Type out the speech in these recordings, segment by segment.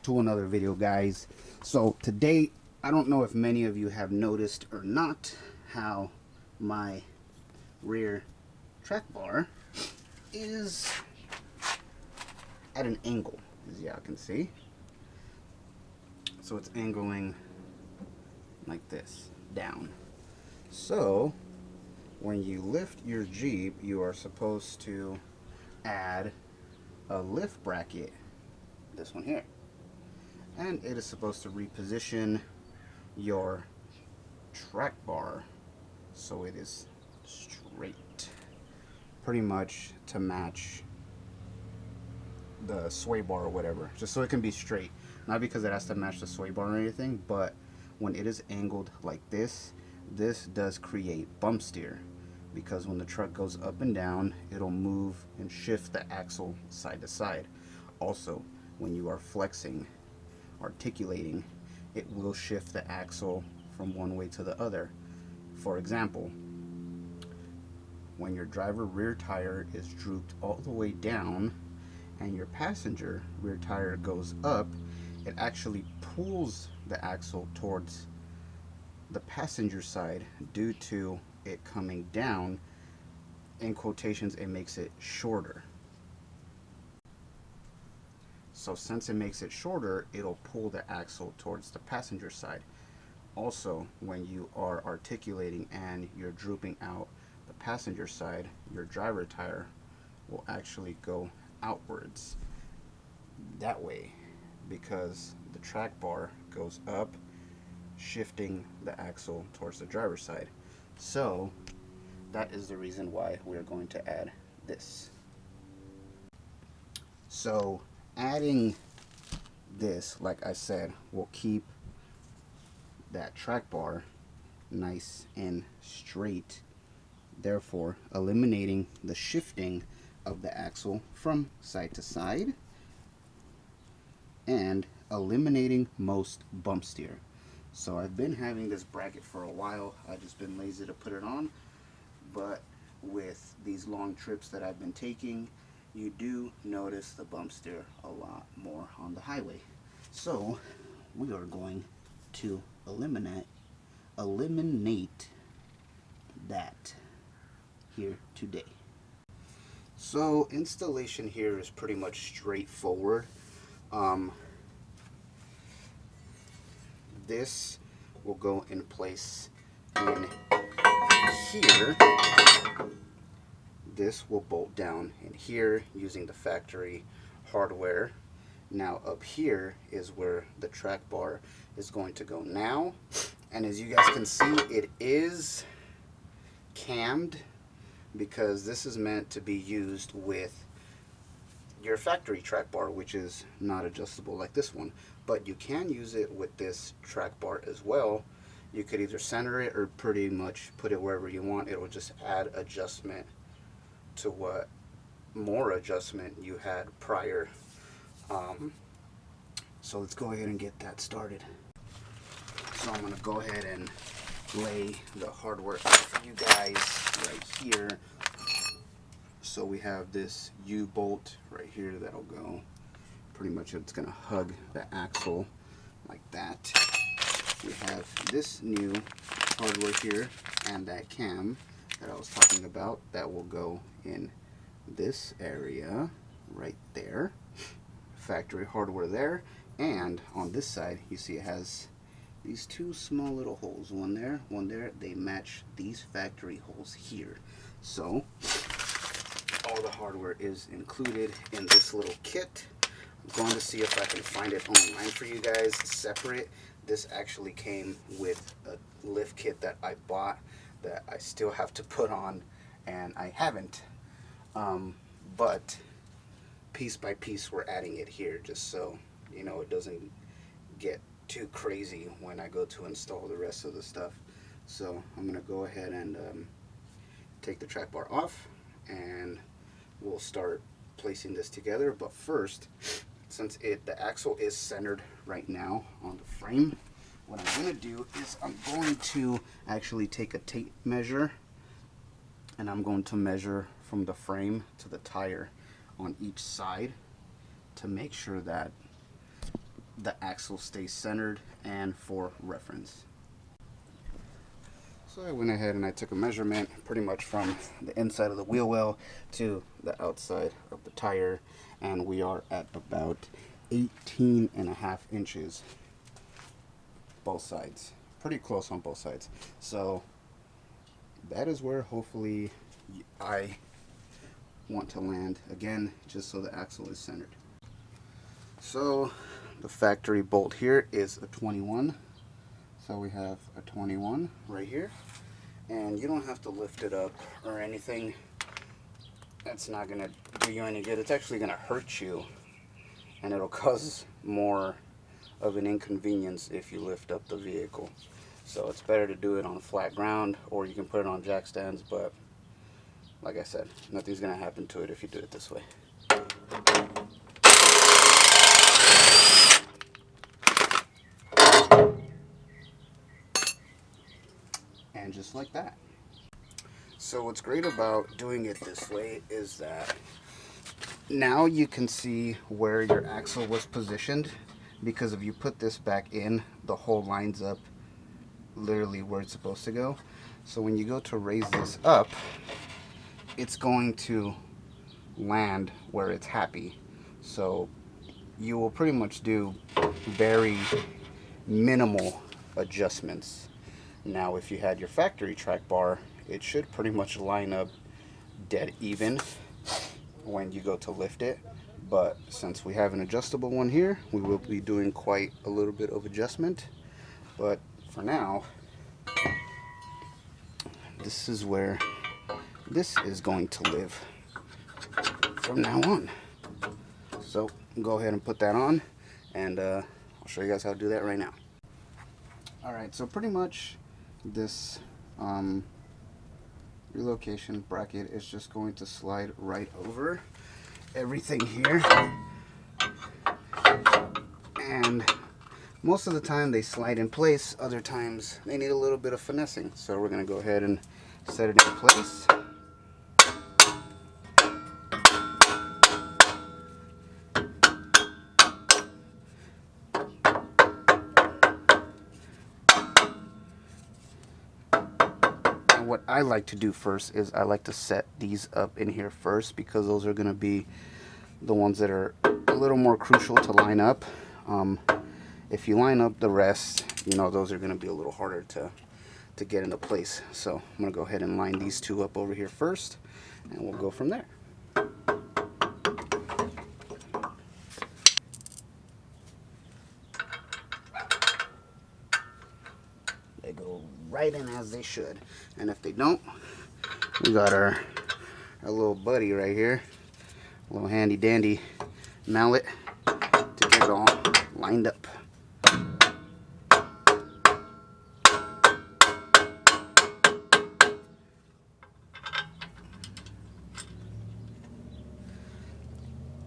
to another video, guys. So today, I don't know if many of you have noticed or not how my rear track bar is at an angle, as y'all can see. So it's angling like this, down. So when you lift your Jeep, you are supposed to add a lift bracket, this one here, and it is supposed to reposition your track bar so it is straight, pretty much to match the sway bar or whatever, just so it can be straight. Not because it has to match the sway bar or anything, but when it is angled like this, this does create bump steer, because when the truck goes up and down, it'll move and shift the axle side to side. Also, when you are flexing, articulating, it will shift the axle from one way to the other. For example, when your driver rear tire is drooped all the way down and your passenger rear tire goes up, it actually pulls the axle towards the passenger side due to it coming down. In quotations, it makes it shorter. So since it makes it shorter, it'll pull the axle towards the passenger side. Also, when you are articulating and you're drooping out the passenger side, your driver tire will actually go outwards that way, because the track bar goes up, shifting the axle towards the driver's side. So that is the reason why we're going to add this. So adding this, like I said, will keep that track bar nice and straight, therefore eliminating the shifting of the axle from side to side and eliminating most bump steer. So I've been having this bracket for a while. I've just been lazy to put it on, but with these long trips that I've been taking, you do notice the bump steer a lot more on the highway. So we are going to eliminate that here today. So installation here is pretty much straightforward. This will go in place in here. This will bolt down in here using the factory hardware. Now up here is where the track bar is going to go now, and as you guys can see, it is cammed, because this is meant to be used with your factory track bar, which is not adjustable like this one, but you can use it with this track bar as well. You could either center it or pretty much put it wherever you want. It will just add adjustment to what more adjustment you had prior. So let's go ahead and get that started. So I'm going to go ahead and lay the hardware out for you guys right here. So we have this U-bolt right here that'll go, pretty much it's going to hug the axle like that. We have this new hardware here and that cam that I was talking about that will go in this area right there. Factory hardware there, and on this side you see it has these two small little holes, one there, one there. They match these factory holes here. So all the hardware is included in this little kit. I'm going to see if I can find it online for you guys separate. This actually came with a lift kit that I bought that I still have to put on, and I haven't, but piece by piece we're adding it here, just so you know it doesn't get too crazy when I go to install the rest of the stuff. So I'm gonna go ahead and take the track bar off, and we'll start placing this together. But first, since the axle is centered right now on the frame, what I'm going to do is I'm going to actually take a tape measure, and I'm going to measure from the frame to the tire on each side to make sure that the axle stays centered and for reference. So I went ahead and I took a measurement pretty much from the inside of the wheel well to the outside of the tire, and we are at about 18.5 inches both sides. Pretty close on both sides. So that is where hopefully I want to land, again, just so the axle is centered. So the factory bolt here is a 21. So we have a 21 right here, and you don't have to lift it up or anything. That's not gonna do you any good. It's actually gonna hurt you, and it'll cause more of an inconvenience if you lift up the vehicle. So it's better to do it on flat ground, or you can put it on jack stands, but like I said, nothing's gonna happen to it if you do it this way. And just like that. So what's great about doing it this way is that now you can see where your axle was positioned, because if you put this back in, the hole lines up literally where it's supposed to go. So when you go to raise this up, it's going to land where it's happy. So you will pretty much do very minimal adjustments. Now if you had your factory track bar, it should pretty much line up dead even when you go to lift it, but since we have an adjustable one here, we will be doing quite a little bit of adjustment. But for now, this is where this is going to live from now on. So go ahead and put that on, and I'll show you guys how to do that right now. Alright, so pretty much this relocation bracket is just going to slide right over everything here, and most of the time they slide in place, other times they need a little bit of finessing. So we're going to go ahead and set it in place. What I like to do first is I like to set these up in here first, because those are going to be the ones that are a little more crucial to line up. If you line up the rest, you know, those are going to be a little harder to get into place. So I'm going to go ahead and line these two up over here first, and we'll go from there. They go right in as they should, and if they don't, we got our little buddy right here, a little handy dandy mallet to get it all lined up.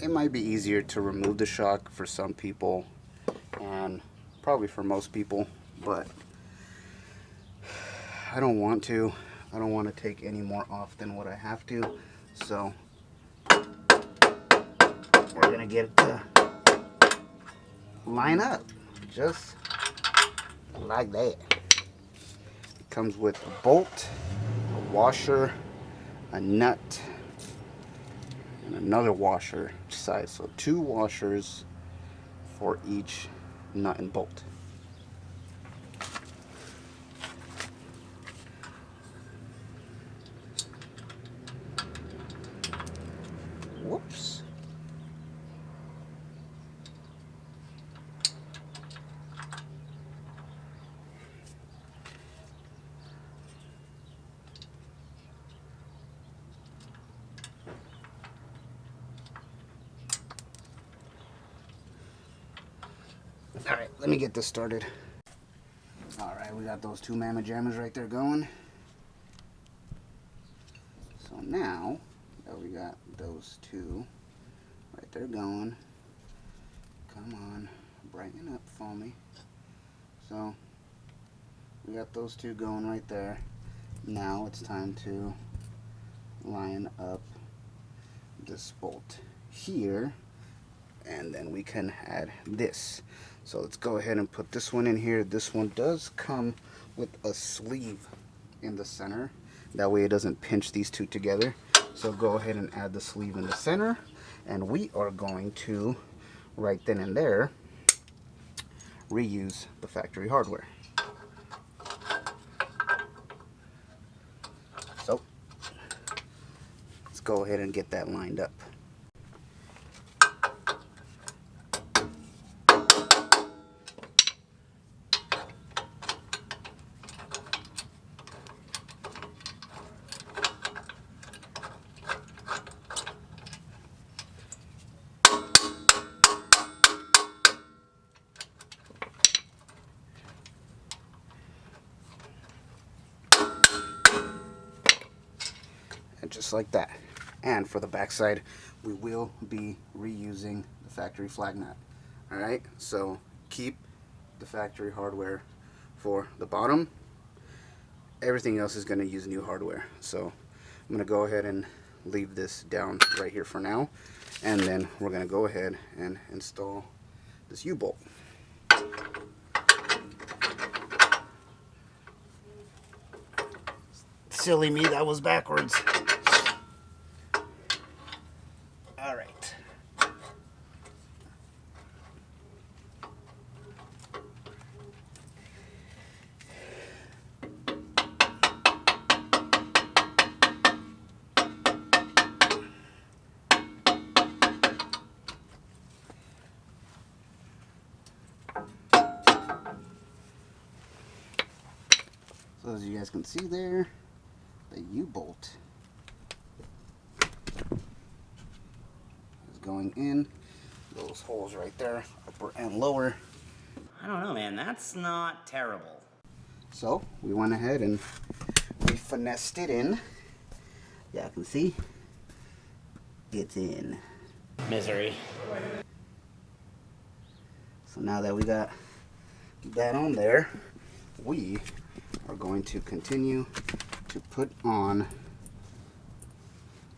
It might be easier to remove the shock for some people, and probably for most people, but I don't want to. I don't want to take any more off than what I have to, so we're gonna get it to line up just like that. It comes with a bolt, a washer, a nut, and another washer each side. So 2 washers for each nut and bolt. Whoops. Alright, let me get this started. Alright, we got those 2 mamma jammers right there going. So now that we got those 2 right there going, come on, brighten up for me. So we got those 2 going right there. Now it's time to line up this bolt here, and then we can add this. So let's go ahead and put this one in here. This one does come with a sleeve in the center. That way it doesn't pinch these two together. So go ahead and add the sleeve in the center. And we are going to, right then and there, reuse the factory hardware. So let's go ahead and get that lined up. And just like that. And for the backside, we will be reusing the factory flag nut. Alright, so keep the factory hardware for the bottom. Everything else is going to use new hardware. So I'm going to go ahead and leave this down right here for now. And then we're going to go ahead and install this U-bolt. Silly me, that was backwards. All right. So as you guys can see there, the U-bolt is going in those holes right there, upper and lower. I don't know, man, that's not terrible. So we went ahead and we finessed it in. Yeah, I can see it's in. Misery. So now that we got that on there, we are going to continue to put on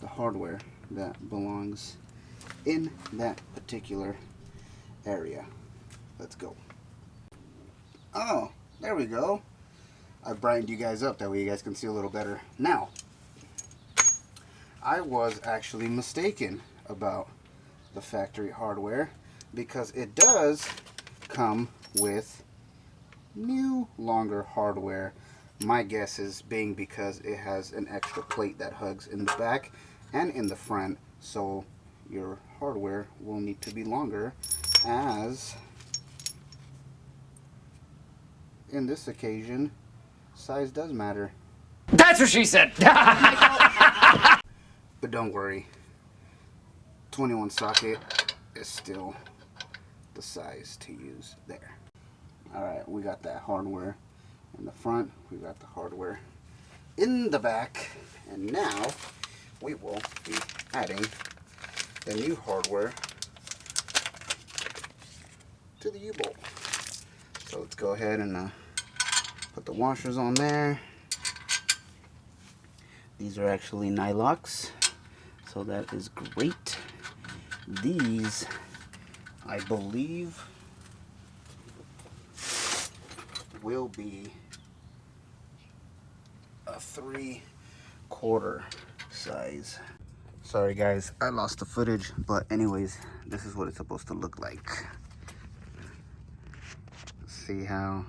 the hardware that belongs in that particular area. Let's go. Oh, there we go. I brightened you guys up, that way you guys can see a little better. Now, I was actually mistaken about the factory hardware because it does come with new, longer hardware. My guess is being because it has an extra plate that hugs in the back and in the front, so your hardware will need to be longer, as in this occasion, size does matter. That's what she said! But don't worry, 21 socket is still the size to use there. Alright, we got that hardware in the front, we got the hardware in the back, and now we will be adding the new hardware to the U-bolt. So let's go ahead and put the washers on there. These are actually nylox, so that is great. These, I believe, will be a 3/4 size. Sorry guys, I lost the footage, but anyways, this is what it's supposed to look like. See how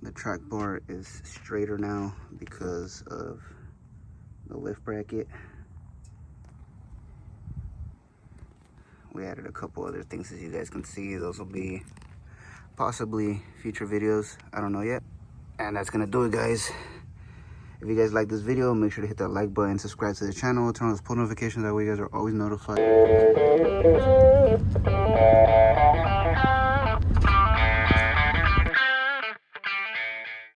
the track bar is straighter now because of the lift bracket. We added a couple other things, as you guys can see. Those will be possibly future videos, I don't know yet. And that's gonna do it, guys. If you guys like this video, make sure to hit that like button, subscribe to the channel, turn on those post notifications, that way you guys are always notified.